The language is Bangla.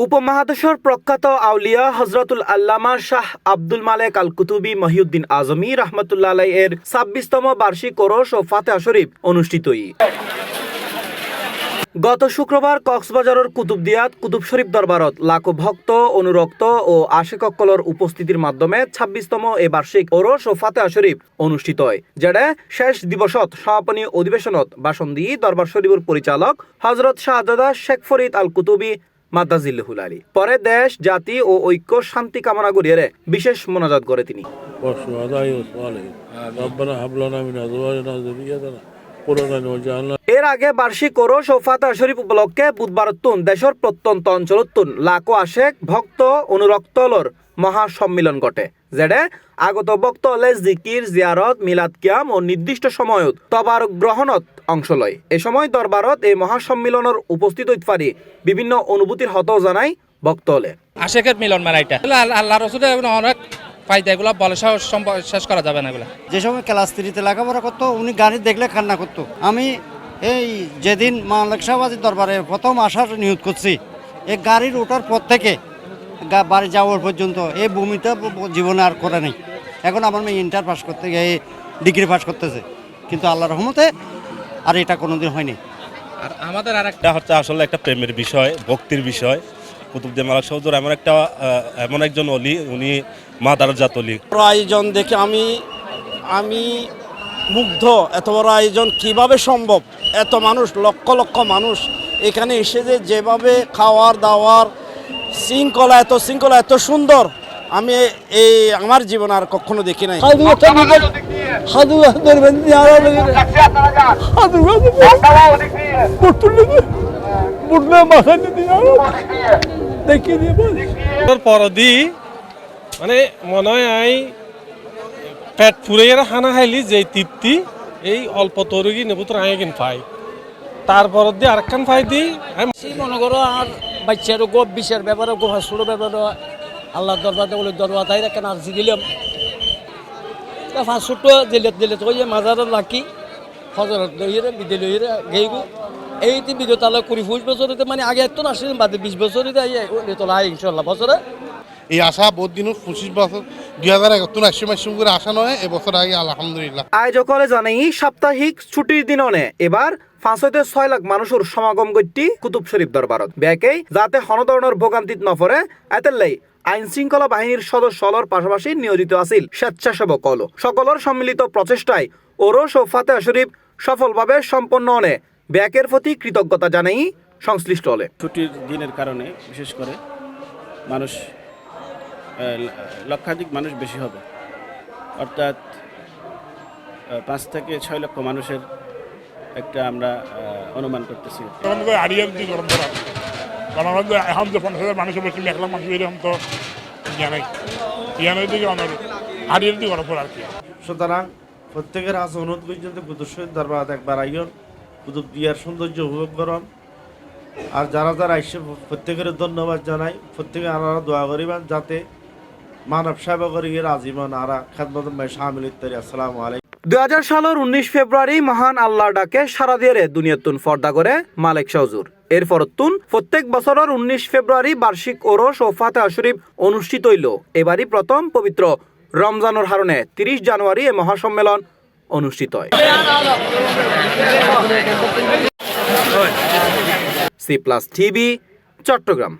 উপমহাদেশের প্রখ্যাত আউলিয়া হজরতুল আল্লামা শাহ আব্দুল মালেক আল কুতুবী মহিউদ্দিন আজমি রহমতুল্লাহ আলাইহি এর ২৬তম বার্ষিক ওরস ও ফাতিহা শরীফ অনুষ্ঠিতই। গত শুক্রবার কক্সবাজারের কুতুবদিয়াত কুতুব শরীফ দরবারত লাখো ভক্ত অনুরক্ত ও আশিকসকলের উপস্থিতির মাধ্যমে ২৬তম এই বার্ষিক ওরস ও ফাতিহা শরীফ অনুষ্ঠিত হয়, যেটা শেষ দিবসত সমাপনী অধিবেশনত ভাষণ দিয়ে দরবার শরীফের পরিচালক হজরত শাহজাদা শেখ ফরিদ আল কুতুবী মাদ্দাজিল্লাহুল আলী পরে দেশ জাতি ও ঐক্য শান্তি কামনা করিয়ে বিশেষ মোনাজাত করে তিনি। এর আগে বার্ষিক ওরস ও ফাতিহা শরীফ উপলক্ষে বুধবার দেশের প্রত্যন্ত অঞ্চলত লাখো আশেক ভক্ত অনুরক্তলর মহাসম্মিলন ঘটে, যেটা আগত ভক্ত হলে জিকির জিয়ারত মিলাদ কিয়াম ও নির্দিষ্ট সময়ত তবারক গ্রহণত অংশ লয়। এ সময় দরবারত এই মহাসম্মিলনের উপস্থিত হইতে পারি বিভিন্ন অনুভূতির হত জানাই ভক্ত হলে আশেকের মিলন মেলা এটা আল্লাহ রসুলের অনেক ফায়দা, এগুলো বলে শেষ করা যাবে না। এগুলো যে সময় ক্লাস 3-তে লেখাপড়া করতো উনি গাড়ি দেখলে কান্না করতো। আমি এই যেদিন মালিক সাহেবের দরবারে প্রথম আসার নিয়োগ করছি, এই গাড়ির ওঠার পর থেকে বাড়ি যাওয়ার পর্যন্ত এই ভূমিটা জীবনে আর করে নেই। এখন আমার মেয়ে ইন্টার পাস করতে গিয়ে ডিগ্রি পাস করতেছে, কিন্তু আল্লাহর রহমতে আর এটা কোনোদিন হয়নি। আর আমাদের আরেকটা হচ্ছে আসলে একটা প্রেমের বিষয়, ভক্তির বিষয়। কুতুবদিয়া মালিক সাহেব এমন একজন অলি, উনি মা দারাজাত অলি। আয়োজন দেখে আমি মুগ্ধ। এত বড় আয়োজন কিভাবে সম্ভব? এত মানুষ, লক্ষ লক্ষ মানুষ এখানে এসে যেভাবে খাওয়ার দাওয়ার শৃঙ্খলা, এত সুন্দর আমি এই আমার জীবন আর কখনো দেখি নাই। পরদি মানে মনে হয় পেট ফুরাইয়া খানা খাইলি যে তৃপ্তি এই অল্প তরুগি নেবুতর আগে কিন পাই, তারপর দিয়ে আরেকখান পাই দিই মনে করো। আর বাচ্চারও গো বিষের ব্যাপারে গো হাসুর ব্যাপারে আল্লাহ দরবারে বলে দরবার তাই রাখেন আর্জি দিলাম 500 দিলে তো মাজার লাকি হজরত লইরে বিদে লইরে গেইগু এই বিগত আলো 20-25 বছরতে মানে আগে এত না আসলে বাদে 20 বছরই তোলা হয় ইনশাল্লাহ বছরে। এই আশা বহুত দিন 25 বছর 2071 আসিম করে আশা নয় এবছর আগে আলহামদুলিল্লাহ। আয়োজকলে জানাই সাপ্তাহিক ছুটির দিননে এবার 5-6 লাখ মানুষের সমাগম গতি কুতুব শরীফ দরবারত ব্যাকেই যাতে কোনো ধরনের ভোগান্তিত নপরে এতেলাই আইন শৃঙ্খলা বাহিনীর সদস্যলর পাশাপাশি নিয়োজিত আছিল স্বেচ্ছাসেবক হল সকলের সম্মিলিত প্রচেষ্টায় ওরস ও ফাতিহা শরীফ সফলভাবে সম্পন্ন হলে ব্যাকের প্রতি কৃতজ্ঞতা জানাই সংশ্লিষ্ট হলে। ছুটির দিনের কারণে বিশেষ করে মানুষ লক্ষাধিক মানুষ বেশি হবে, অর্থাৎ 5 থেকে 6 লক্ষ মানুষের একটা আমরা অনুমান করতেছি। সুতরাং প্রত্যেকের আছে অনুরোধ পর্যন্ত কুতুব শরীফ দরবার একবার আইন কুতুবদিয়ার সৌন্দর্য উপভোগ করুন। আর যারা আইসে প্রত্যেকের ধন্যবাদ জানাই। প্রত্যেকে আনারা দোয়া করিবেন যাতে মানব সেবা করিয়ে আজীবন আরা খেদমত শামিল ইত্যাদি। আসসালামু আলাইকুম। 2000 সালের 19 ফেব্রুয়ারি মহান আল্লাহর ডাকে সারা দিয়ে দুনিয়াতুন ফর্দা করে মালিক শাহজুর। এরপর প্রত্যেক বছরের 19 ফেব্রুয়ারি বার্ষিক ওরস ও ফাতিহা শরীফ অনুষ্ঠিত হইল। এবারই প্রথম পবিত্র রমজানের হারণে 30 জানুয়ারি এ মহাসম্মেলন অনুষ্ঠিত হয়। C+ TV Chittagong.